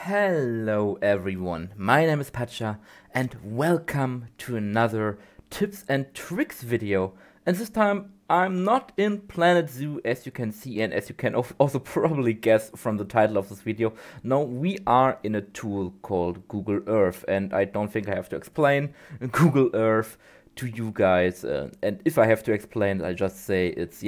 Hello everyone, my name is Pacha and welcome to another tips and tricks video. And this time I'm not in Planet Zoo, as you can see and as you can also probably guess from the title of this video. No, we are in a tool called Google Earth, and I don't think I have to explain Google Earth to you guys, and if I have to explain, I just say it's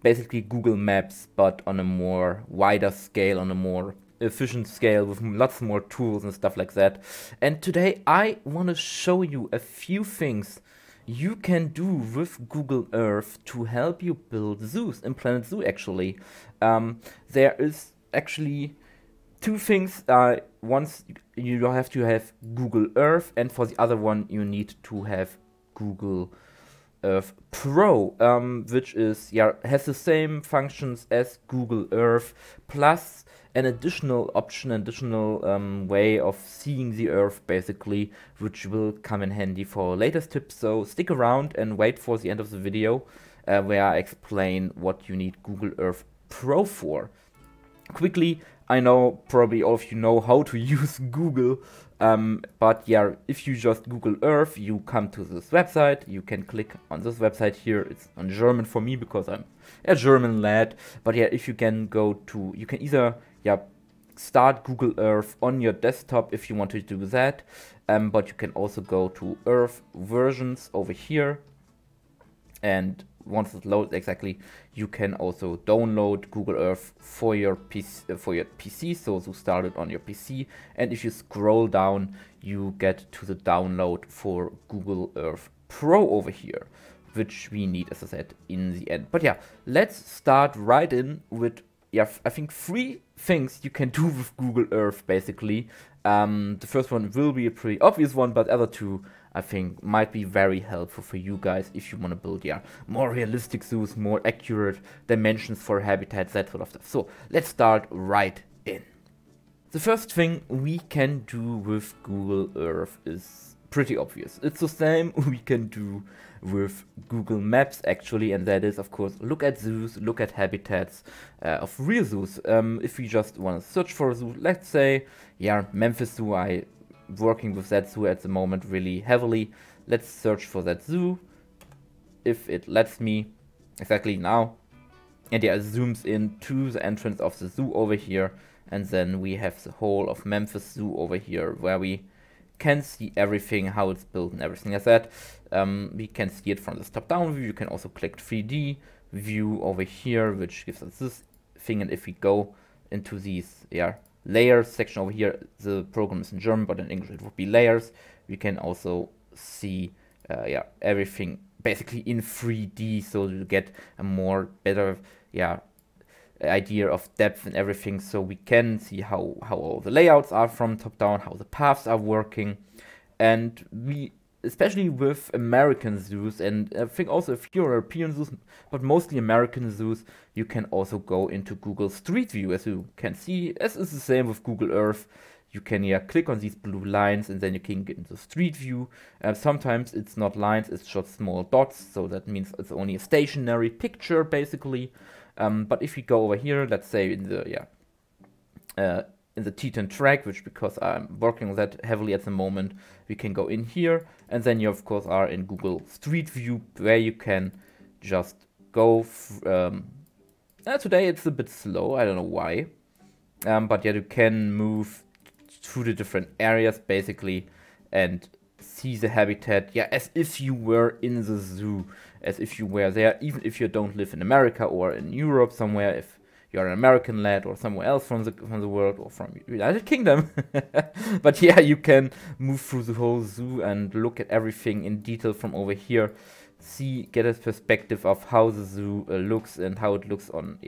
basically Google Maps, but on a more wider scale, on a more efficient scale, with lots more tools and stuff like that. And today I want to show you a few things you can do with Google Earth to help you build zoos in Planet Zoo. Actually, there is actually two things. Once you have to have Google Earth, and for the other one you need to have Google Earth Pro, which is has the same functions as Google Earth, plus an additional option, additional way of seeing the Earth, basically, which will come in handy for latest tips. So stick around and wait for the end of the video, where I explain what you need Google Earth Pro for. Quickly, I know probably all of you know how to use Google, but if you just Google Earth, you come to this website. You can click on this website here. It's on German for me because I'm a German lad. But if you can go to, you can either start Google Earth on your desktop if you want to do that, but you can also go to Earth versions over here, and once it loads, exactly, you can also download Google Earth for your PC, so to start it on your PC. And if you scroll down, you get to the download for Google Earth Pro over here, which we need, as I said, in the end. But let's start right in with I think 3 things you can do with Google Earth, basically. The first one will be a pretty obvious one, but the other 2 I think might be very helpful for you guys if you want to build more realistic zoos, more accurate dimensions for habitats, that sort of stuff. So let's start right in. The first thing we can do with Google Earth is pretty obvious. It's the same we can do with Google Maps, actually, and that is, of course, look at zoos, look at habitats of real zoos. If we just want to search for a zoo, let's say, Memphis Zoo. I working with that zoo at the moment really heavily. Let's search for that zoo, if it lets me, exactly now. And it zooms in to the entrance of the zoo over here, and then we have the whole of Memphis Zoo over here, where we can see everything, how it's built and everything like that. We can see it from this top-down view. You can also click 3D view over here, which gives us this thing. And if we go into these layers section over here, the program is in German, but in English it would be layers. We can also see everything basically in 3D, so you get a more better idea of depth and everything. So we can see how all the layouts are from top down, how the paths are working. And we, especially with American zoos, and I think also a few European zoos, but mostly American zoos, you can also go into Google Street View, as you can see. As is the same with Google Earth, you can click on these blue lines, and then you can get into Street View. Sometimes it's not lines, it's just small dots, so that means it's only a stationary picture, basically. But if we go over here, let's say in the Teton track, which, because I'm working on that heavily at the moment, we can go in here, and then you of course are in Google Street View, where you can just go. Today it's a bit slow, I don't know why, but you can move through the different areas basically and see the habitat, as if you were in the zoo, as if you were there, even if you don't live in America or in Europe somewhere, if you're an American lad or somewhere else from the world or from United Kingdom. But you can move through the whole zoo and look at everything in detail from over here, get a perspective of how the zoo looks and how it looks on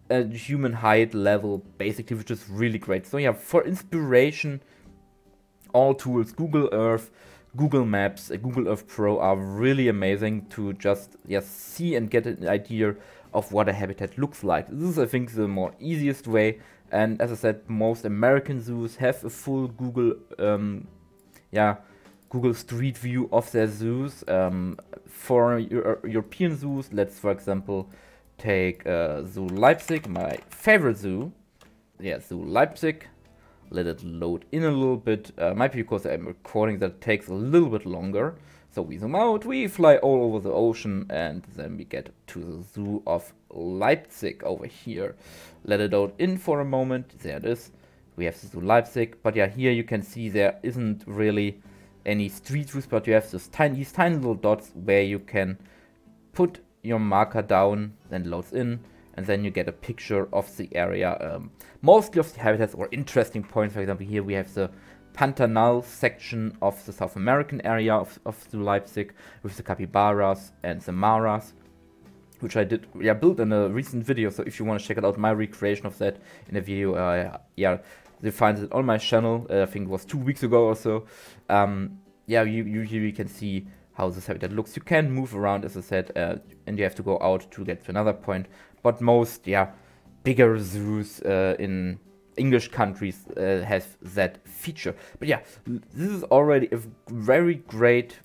a human height level, basically, which is really great. So for inspiration, all tools, Google Earth, Google Maps, Google Earth Pro are really amazing to just see and get an idea of what a habitat looks like. This is, I think, the more easiest way. And as I said, most American zoos have a full Google Google Street View of their zoos. For European zoos, let's for example take Zoo Leipzig, my favorite zoo. Zoo Leipzig. let it load in a little bit. Might be because I'm recording that it takes a little bit longer. So we zoom out, we fly all over the ocean, and then we get to the Zoo of Leipzig over here. Let it load in for a moment. There it is. We have the Zoo Leipzig, but yeah, here you can see there isn't really any street views, but you have these tiny little dots where you can put your marker down, then loads in, and then you get a picture of the area. Mostly of the habitats or interesting points. For example, here we have the Pantanal section of the South American area of the Leipzig with the capybaras and the maras, which I did built in a recent video. So if you want to check out my recreation of that in a video, you find it on my channel. I think it was 2 weeks ago or so. You can see how this habitat looks. You can move around, as I said, and you have to go out to get to another point. But most bigger zoos in English countries have that feature. But yeah, this is already a very great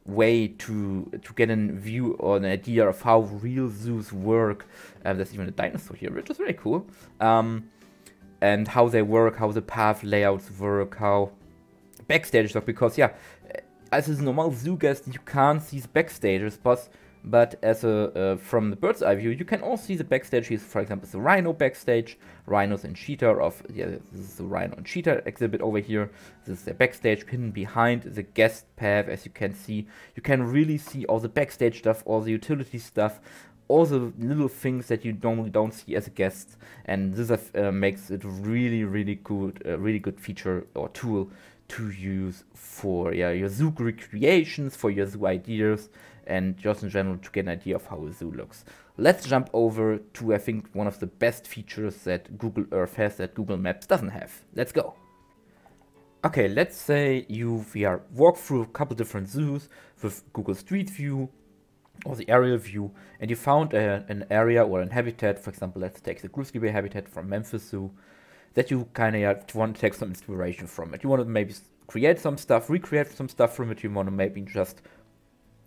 way to get a view or an idea of how real zoos work. There's even a dinosaur here, which is very cool. And how they work, how the path layouts work, how backstage stuff. Because as a normal zoo guest, you can't see the backstages, but as from the bird's eye view, you can all see the backstage. Here's, for example, the rhino backstage, rhinos and cheetah this is the rhino and cheetah exhibit over here. This is the backstage hidden behind the guest path. As you can see, you can really see all the backstage stuff, all the utility stuff, all the little things that you normally don't see as a guest. And this makes it really good feature or tool to use for your zoo recreations, for your zoo ideas, and just in general to get an idea of how a zoo looks. Let's jump over to, I think, one of the best features that Google Earth has that Google Maps doesn't have. Let's go. Okay, let's say you walk through a couple different zoos with Google Street View or the aerial view, and you found an area or an habitat. For example, let's take the grizzly bear habitat from Memphis Zoo, that you kind of want to take some inspiration from it. You want to maybe create some stuff, recreate some stuff from it. You want to maybe just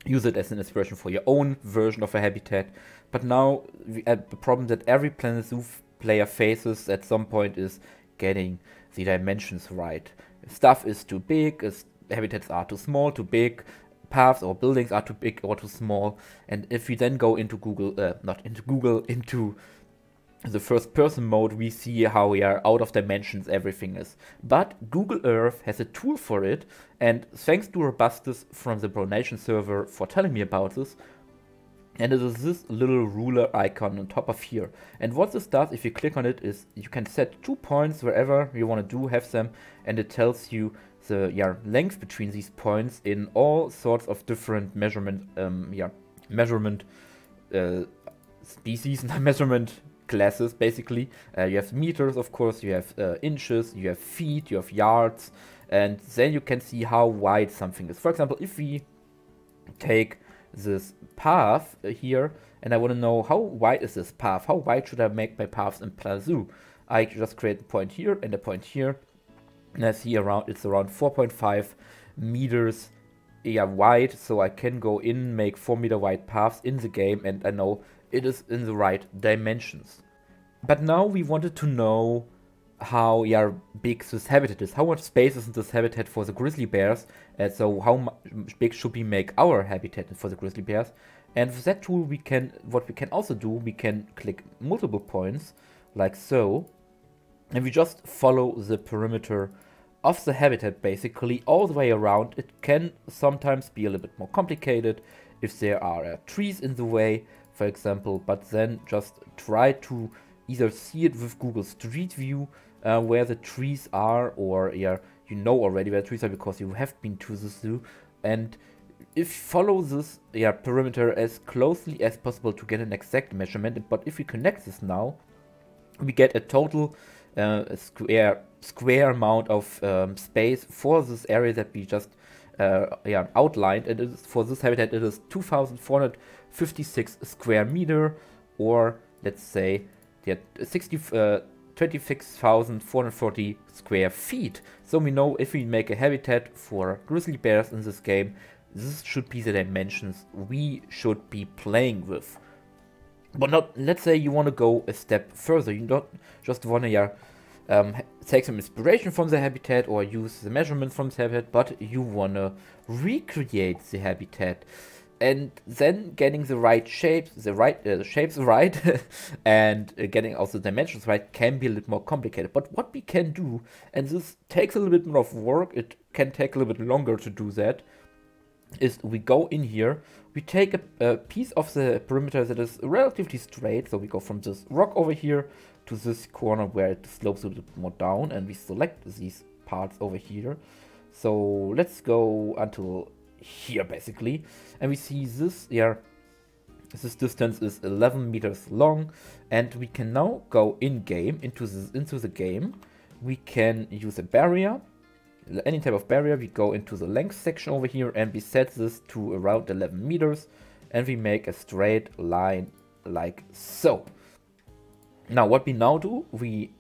use it as an inspiration for your own version of a habitat. But now the problem that every Planet Zoo player faces at some point is getting the dimensions right. Stuff is too big, habitats are too small, too big, paths or buildings are too big or too small. And if we then go into into the first person mode, we see how we are out of dimensions everything is. But Google Earth has a tool for it, and thanks to Robustus from the Pronation server for telling me about this. And it is this little ruler icon on top of here. And what this does, if you click on it, is you can set 2 points wherever you want to have them, and it tells you the length between these points in all sorts of different measurement species and measurement classes. Basically, you have meters, of course, you have inches, you have feet, you have yards, and then you can see how wide something is. For example, if we take this path here, and I want to know how wide is this path, how wide should I make my paths in Planet Zoo? I just create a point here and a point here, and I see it's around 4.5 meters wide, so I can go in, make 4 meter wide paths in the game, and I know it is in the right dimensions. But now we wanted to know how big this habitat is, how much space is in this habitat for the grizzly bears, and so how big should we make our habitat for the grizzly bears. And with that tool, what we can also do, we can click multiple points like so, and we just follow the perimeter of the habitat basically all the way around. It can sometimes be a little bit more complicated if there are trees in the way, for example, but then just try to either see it with Google Street View where the trees are, or you know already where the trees are because you have been to the zoo, and if you follow this perimeter as closely as possible to get an exact measurement. But if we connect this now, we get a total square amount of space for this area that we just outlined, and it is, for this habitat it is 2,456 square meter, or let's say 26,440 square feet. So we know if we make a habitat for grizzly bears in this game, this should be the dimensions we should be playing with. But not, let's say you want to go a step further. You don't just want to take some inspiration from the habitat or use the measurements from the habitat, but you wanna recreate the habitat. And then getting the right shapes, the shapes right, and getting also the dimensions right can be a little more complicated. But what we can do, and this takes a little bit more of work, it can take a little bit longer to do that, is we go in here, we take a piece of the perimeter that is relatively straight, so we go from this rock over here to this corner where it slopes a little bit more down, and we select these parts over here. So let's go until here basically, and we see this here, this distance is 11 meters long, and we can now go in game into the game. We can use a barrier, any type of barrier. We go into the length section over here and we set this to around 11 meters, and we make a straight line like so. Now what we now do, we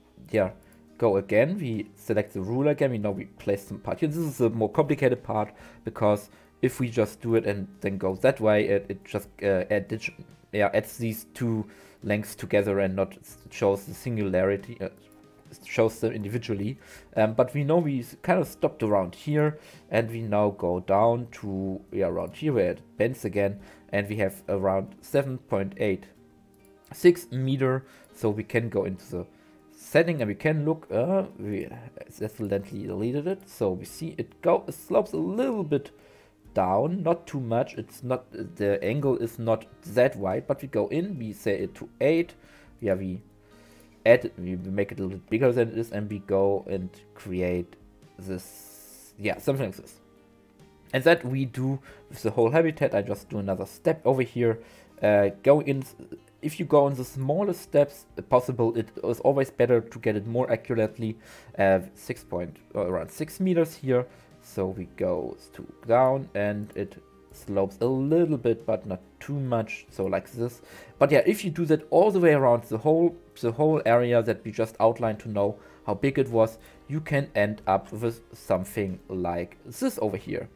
go again, we select the ruler again, we place some part here. This is the more complicated part, because if we just do it and then go that way, it just adds these two lengths together and not shows the singularity, shows them individually. But we know we kind of stopped around here, and we now go down to around here where it bends again, and we have around 7.86 meter. So we can go into the setting and we can look. We accidentally deleted it, so we see it slopes a little bit down, not too much. It's not, the angle is not that wide, but we go in, we set it to 8. We add, we make it a little bit bigger than it is, and we go and create this, something like this. And that we do with the whole habitat. I just do another step over here. Go in. If you go on the smallest steps possible, it is always better to get it more accurately. Around 6 meters here. So we go down, and it slopes a little bit, but not too much. So like this. But yeah, if you do that all the way around the whole area that we just outlined to know how big it was, you can end up with something like this over here.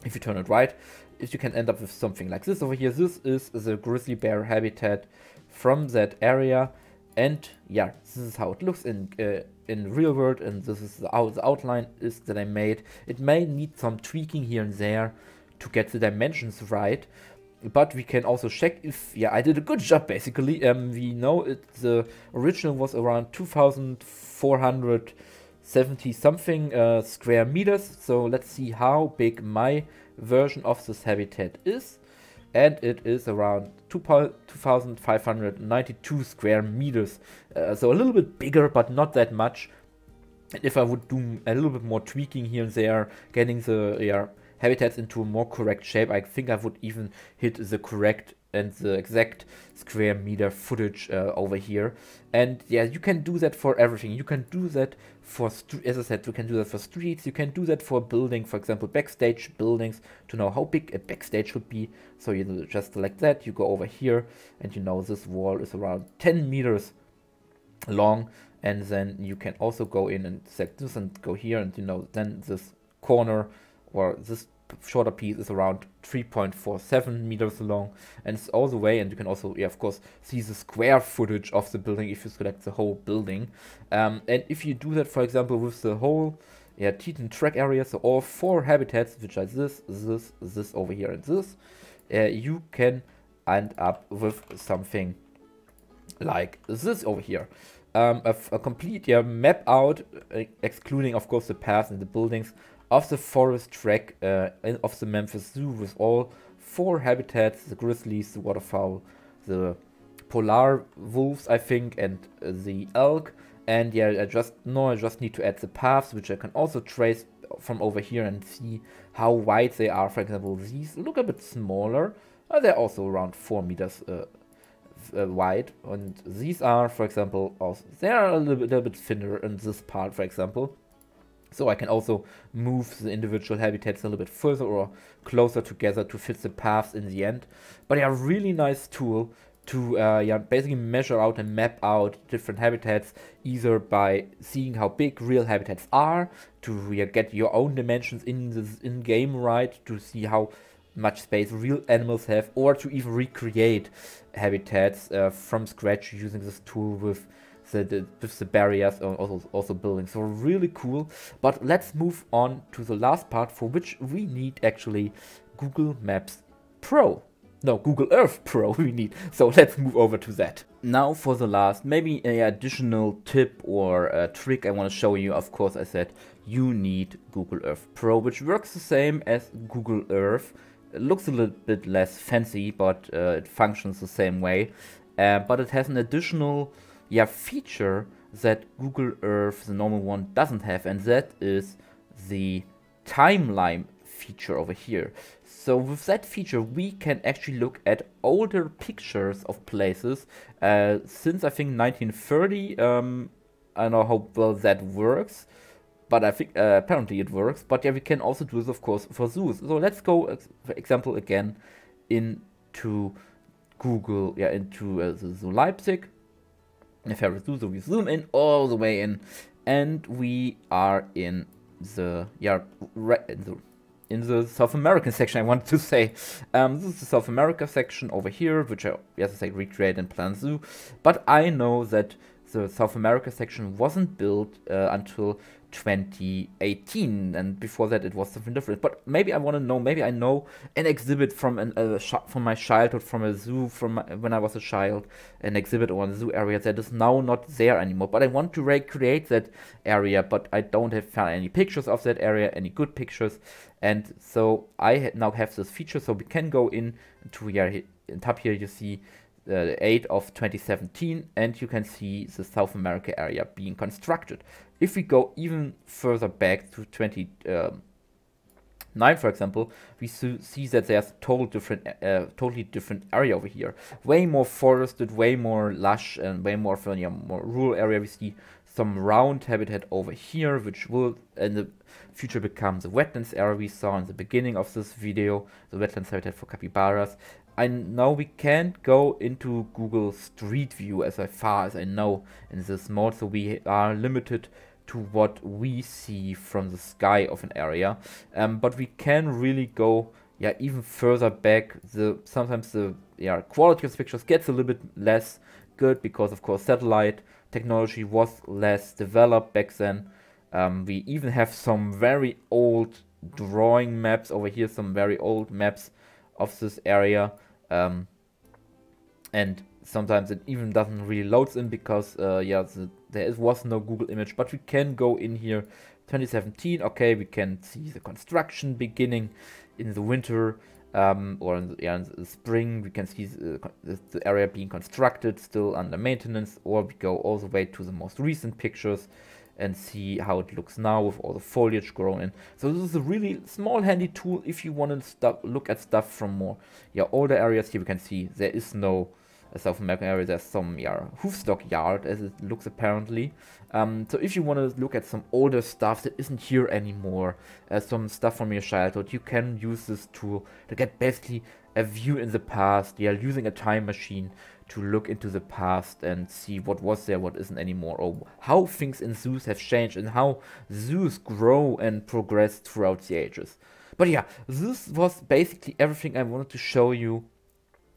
If you turn it right, you can end up with something like this over here. This is the grizzly bear habitat from that area, and yeah, this is how it looks in real world, and this is the outline is that I made. It may need some tweaking here and there to get the dimensions right, but we can also check if I did a good job basically. We know the original was around 2,470 something square meters. So let's see how big my version of this habitat is, and it is around 2,592 square meters. So a little bit bigger, but not that much. And if I would do a little bit more tweaking here and there, getting the habitats into a more correct shape, I think I would even hit the correct and the exact square meter footage over here. And yeah, you can do that for everything. You can do that for, as I said, you can do that for streets. You can do that for building, for example, backstage buildings, to know how big a backstage should be. So you just select that, you go over here, and you know this wall is around 10 meters long. And then you can also go in and select this and go here, and you know, then this corner or this shorter piece is around 3.47 meters long, and it's all the way. And you can also, of course, see the square footage of the building if you select the whole building. And if you do that, for example, with the whole Teton track area, so all 4 habitats, which are this over here, and this, you can end up with something like this over here. A complete map out, excluding, of course, the paths and the buildings of the forest track of the Memphis Zoo, with all 4 habitats: the grizzlies, the waterfowl, the polar wolves, I think, and the elk. And yeah, I just need to add the paths, which I can also trace from over here and see how wide they are. For example, these look a bit smaller. They're also around 4 meters wide, and these are, for example, also they are a little bit thinner in this part, for example. So I can also move the individual habitats a little bit further or closer together to fit the paths in the end. But yeah, really nice tool to basically measure out and map out different habitats, either by seeing how big real habitats are, to get your own dimensions in game right, to see how much space real animals have, or to even recreate habitats from scratch using this tool with with the barriers and also buildings. So really cool. But let's move on to the last part, for which we need actually Google Maps Pro. No, Google Earth Pro we need. So let's move over to that. Now for the last, maybe an additional tip or a trick I want to show you. Of course, I said you need Google Earth Pro, which works the same as Google Earth. It looks a little bit less fancy, but it functions the same way. But it has an additional feature that Google Earth, the normal one, doesn't have, and that is the timeline feature over here. So with that feature, we can actually look at older pictures of places since I think 1930. I don't know how well that works, but I think apparently it works. But yeah, we can also do this, of course, for zoos. So let's go, for example, again into Google, into the Zoo Leipzig. If I do, so we zoom in all the way in, and we are in the in the South American section, I wanted to say. This is the South America section over here, which I, as I say, recreate in Planet Zoo. But I know that the South America section wasn't built until 2018, and before that it was something different. But maybe I want to know, maybe I know an exhibit from from my childhood, from a zoo, from when I was a child, an exhibit or a zoo area that is now not there anymore. But I want to recreate that area, but I don't have found any pictures of that area, any good pictures, and so I now have this feature. So we can go in to here, in top here you see the 8th of 2017, and you can see the South America area being constructed. If we go even further back to 2009, for example, we see that there's totally different area over here. Way more forested, way more lush, and way more more rural area. We see some round habitat over here, which will in the future become the wetlands area we saw in the beginning of this video, the wetlands habitat for capybaras. I know we can't go into Google Street View as far as I know in this mode, so we are limited to what we see from the sky of an area. But we can really go even further back. Sometimes the quality of the pictures gets a little bit less good because, of course, satellite technology was less developed back then. We even have some very old drawing maps over here, some very old maps of this area. And sometimes it even doesn't really load in because there was no Google image. But we can go in here 2017. Okay, we can see the construction beginning in the winter, or in the spring. We can see the area being constructed, still under maintenance, or we go all the way to the most recent pictures and see how it looks now with all the foliage grown in. So this is a really small handy tool if you want to look at stuff from more older areas. Here we can see there is no South American area. There's some hoofstock yard as it looks apparently. So if you want to look at some older stuff that isn't here anymore, some stuff from your childhood, you can use this tool to get basically a view in the past, using a time machine to look into the past and see what was there, what isn't anymore, or how things in zoos have changed and how zoos grow and progress throughout the ages. But yeah, this was basically everything I wanted to show you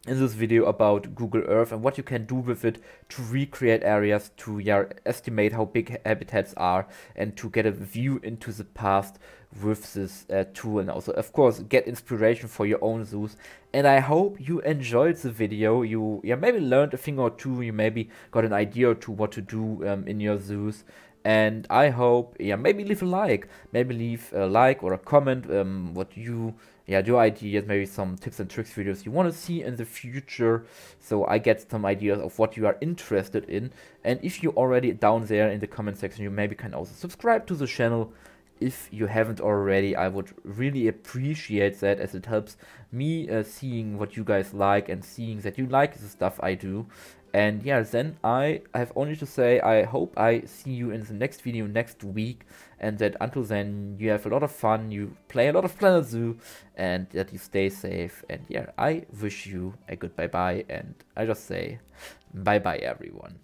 in this video about Google Earth and what you can do with it to recreate areas, to estimate how big habitats are, and to get a view into the past with this tool, and also of course get inspiration for your own zoos. And I hope you enjoyed the video. You maybe learned a thing or two, you maybe got an idea or two what to do in your zoos. And I hope, maybe leave a like, or a comment, what you, your ideas, maybe some tips and tricks videos you want to see in the future, so I get some ideas of what you are interested in. And if you're already down there in the comment section, you maybe can also subscribe to the channel if you haven't already. I would really appreciate that, as it helps me seeing what you guys like and seeing that you like the stuff I do. And then I have only to say, I hope I see you in the next video next week, and that until then you have a lot of fun, you play a lot of Planet Zoo, and that you stay safe. And I wish you a good bye-bye, and I just say bye-bye everyone.